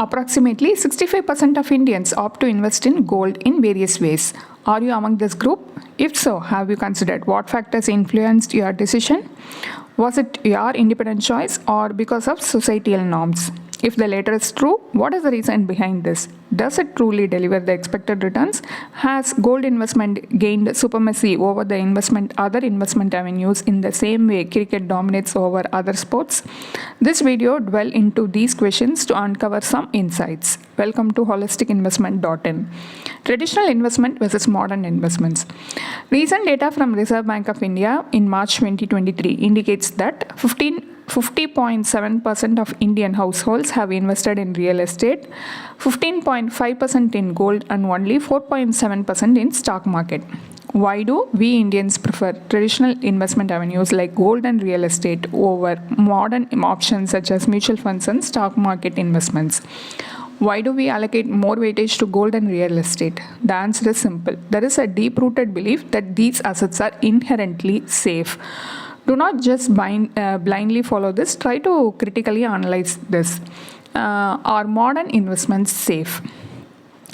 Approximately 65% of Indians opt to invest in gold in various ways. Are you among this group? If so, have you considered what factors influenced your decision? Was it your independent choice or because of societal norms? If the latter is true, what is the reason behind this? Does it truly deliver the expected returns? Has gold investment gained supremacy over the other investment avenues in the same way cricket dominates over other sports? This video dwells into these questions to uncover some insights. Welcome to holisticinvestment.in. Traditional investment versus modern investments. Recent data from Reserve Bank of India in March 2023 indicates that 50.7% of Indian households have invested in real estate, 15.5% in gold, and only 4.7% in stock market. Why do we Indians prefer traditional investment avenues like gold and real estate over modern options such as mutual funds and stock market investments? Why do we allocate more weightage to gold and real estate? The answer is simple. There is a deep-rooted belief that these assets are inherently safe. Do not just blindly follow this. Try to critically analyze this. Are modern investments safe?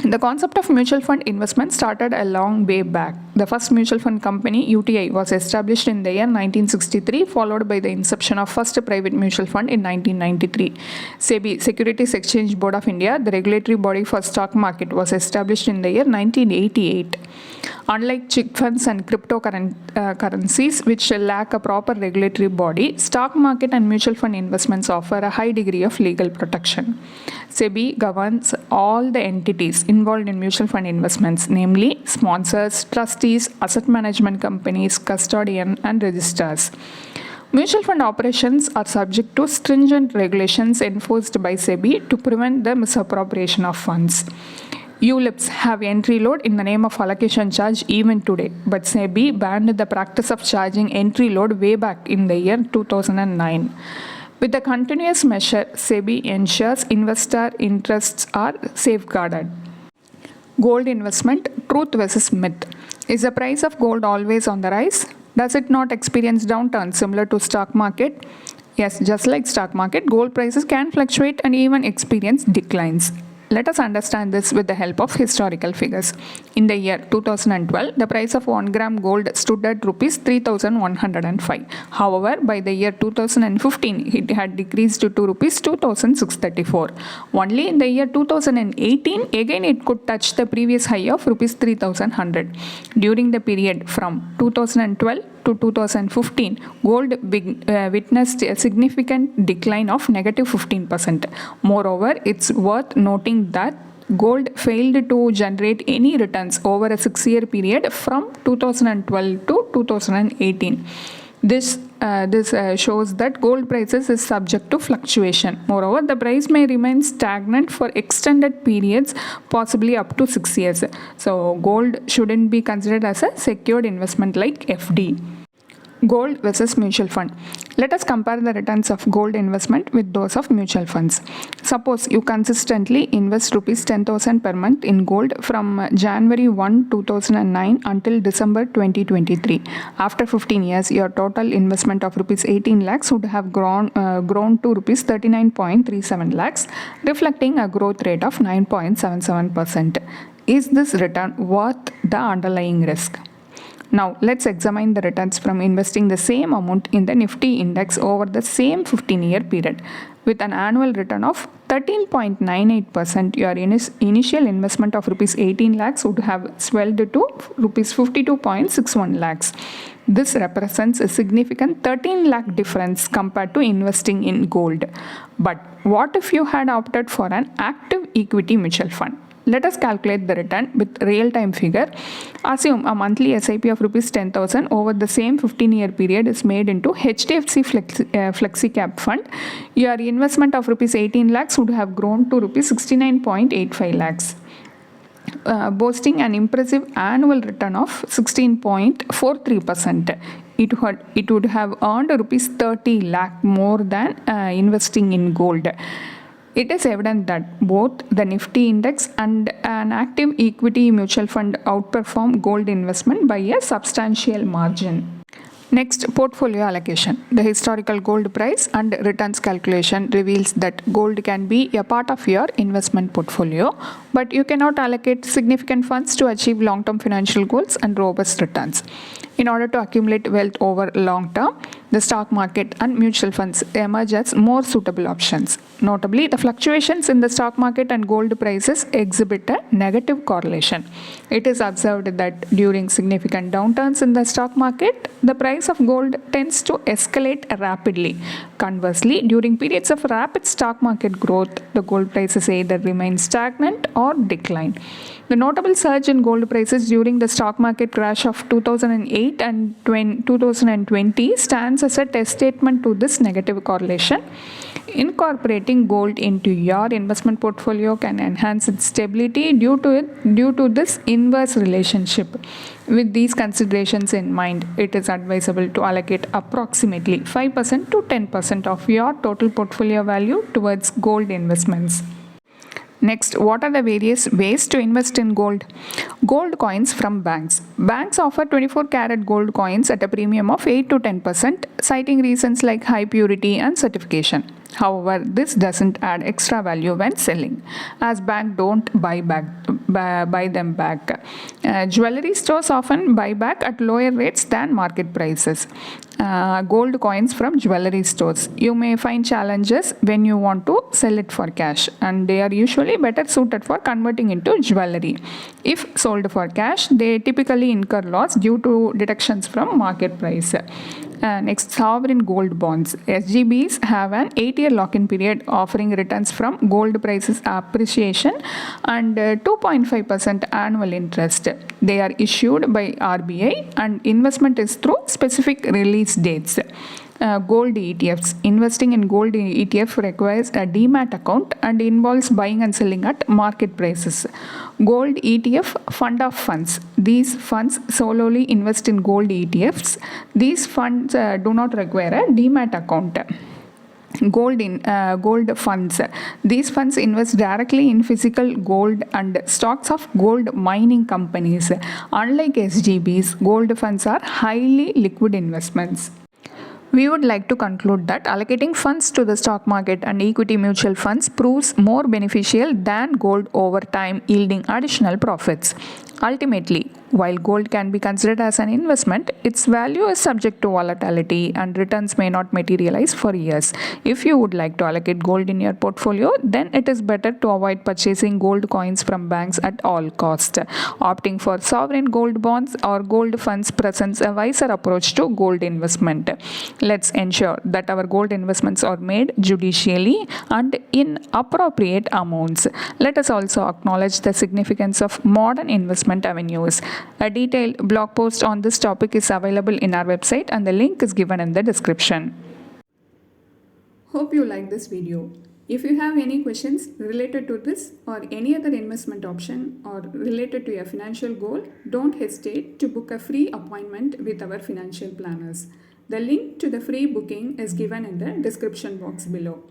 The concept of mutual fund investment started a long way back. The first mutual fund company, UTI, was established in the year 1963, followed by the inception of first private mutual fund in 1993. SEBI, Securities Exchange Board of India, the regulatory body for stock market, was established in the year 1988. Unlike chick funds and cryptocurrencies, which lack a proper regulatory body, stock market and mutual fund investments offer a high degree of legal protection. SEBI governs all the entities involved in mutual fund investments, namely sponsors, trustees, asset management companies, custodian, and registrars. Mutual fund operations are subject to stringent regulations enforced by SEBI to prevent the misappropriation of funds. ULIPs have entry load in the name of allocation charge even today, but SEBI banned the practice of charging entry load way back in the year 2009. With the continuous measure, SEBI ensures investor interests are safeguarded. Gold investment, truth versus myth. Is the price of gold always on the rise? Does it not experience downturns similar to stock market? Yes, just like stock market, gold prices can fluctuate and even experience declines. Let us understand this with the help of historical figures. In the year 2012, the price of 1 gram gold stood at Rs 3,105. However, by the year 2015, it had decreased to Rs 2,634. Only in the year 2018, again it could touch the previous high of Rs 3,100. During the period from 2012 to 2015, gold witnessed a significant decline of negative 15%. Moreover, it's worth noting that gold failed to generate any returns over a 6-year period from 2012 to 2018. This shows that gold prices is subject to fluctuation. Moreover, the price may remain stagnant for extended periods, possibly up to 6 years. So, gold shouldn't be considered as a secured investment like FD. Gold versus mutual fund. Let us compare the returns of gold investment with those of mutual funds. Suppose you consistently invest Rs 10,000 per month in gold from January 1, 2009 until December 2023. After 15 years, your total investment of Rs 18 lakhs would have grown to Rs 39.37 lakhs, reflecting a growth rate of 9.77%. Is this return worth the underlying risk? Now, let's examine the returns from investing the same amount in the Nifty index over the same 15-year period. With an annual return of 13.98%, your initial investment of Rs 18 lakhs would have swelled to Rs 52.61 lakhs. This represents a significant 13 lakh difference compared to investing in gold. But what if you had opted for an active equity mutual fund? Let us calculate the return with real-time figure. Assume a monthly SIP of Rs 10,000 over the same 15-year period is made into HDFC Flexi Cap Fund. Your investment of Rs 18 lakhs would have grown to Rs 69.85 lakhs. Boasting an impressive annual return of 16.43%. It would have earned Rs 30 lakh more than investing in gold. It is evident that both the Nifty index and an active equity mutual fund outperform gold investment by a substantial margin. Next, portfolio allocation. The historical gold price and returns calculation reveals that gold can be a part of your investment portfolio, but you cannot allocate significant funds to achieve long-term financial goals and robust returns. In order to accumulate wealth over long term, the stock market and mutual funds emerge as more suitable options. Notably, the fluctuations in the stock market and gold prices exhibit a negative correlation. It is observed that during significant downturns in the stock market, the price of gold tends to escalate rapidly. Conversely, during periods of rapid stock market growth, the gold prices either remain stagnant or decline. The notable surge in gold prices during the stock market crash of 2008 and 2020 stands as a testament to this negative correlation. Incorporating gold into your investment portfolio can enhance its stability due to this inverse relationship. With these considerations in mind, it is advisable to allocate approximately 5% to 10% of your total portfolio value towards gold investments. Next, what are the various ways to invest in gold? Gold coins from banks. Banks offer 24 karat gold coins at a premium of 8 to 10%, citing reasons like high purity and certification. However, this doesn't add extra value when selling, as banks don't buy them back. Jewelry stores often buy back at lower rates than market prices. Gold coins from jewelry stores. You may find challenges when you want to sell it for cash, and they are usually better suited for converting into jewelry. If sold for cash, they typically incur loss due to deductions from market price. Next, sovereign gold bonds. SGBs have an 8-year lock-in period offering returns from gold prices appreciation and 2.5% annual interest. They are issued by RBI and investment is through specific release dates. Gold ETFs. Investing in gold ETF requires a demat account and involves buying and selling at market prices. Gold ETF fund of funds. These funds solely invest in gold ETFs. These funds do not require a demat account. Gold funds. These funds invest directly in physical gold and stocks of gold mining companies. Unlike SGBs, gold funds are highly liquid investments. We would like to conclude that allocating funds to the stock market and equity mutual funds proves more beneficial than gold over time, yielding additional profits. Ultimately, while gold can be considered as an investment, its value is subject to volatility and returns may not materialize for years. If you would like to allocate gold in your portfolio, then it is better to avoid purchasing gold coins from banks at all costs. Opting for sovereign gold bonds or gold funds presents a wiser approach to gold investment. Let's ensure that our gold investments are made judicially and in appropriate amounts. Let us also acknowledge the significance of modern investment avenues. A detailed blog post on this topic is available in our website and the link is given in the description. Hope you like this video. If you have any questions related to this or any other investment option or related to your financial goal, don't hesitate to book a free appointment with our financial planners. The link to the free booking is given in the description box below.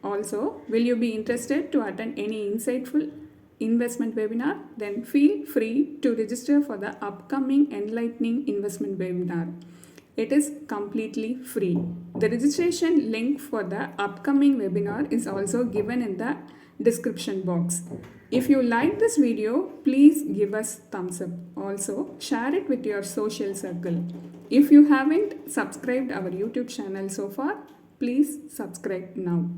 Also, will you be interested to attend any insightful investment webinar? Then feel free to register for the upcoming enlightening investment webinar. It is completely free. The registration link for the upcoming webinar is also given in the description box. If you like this video, please give us thumbs up. Also, share it with your social circle. If you haven't subscribed our YouTube channel so far, please subscribe now.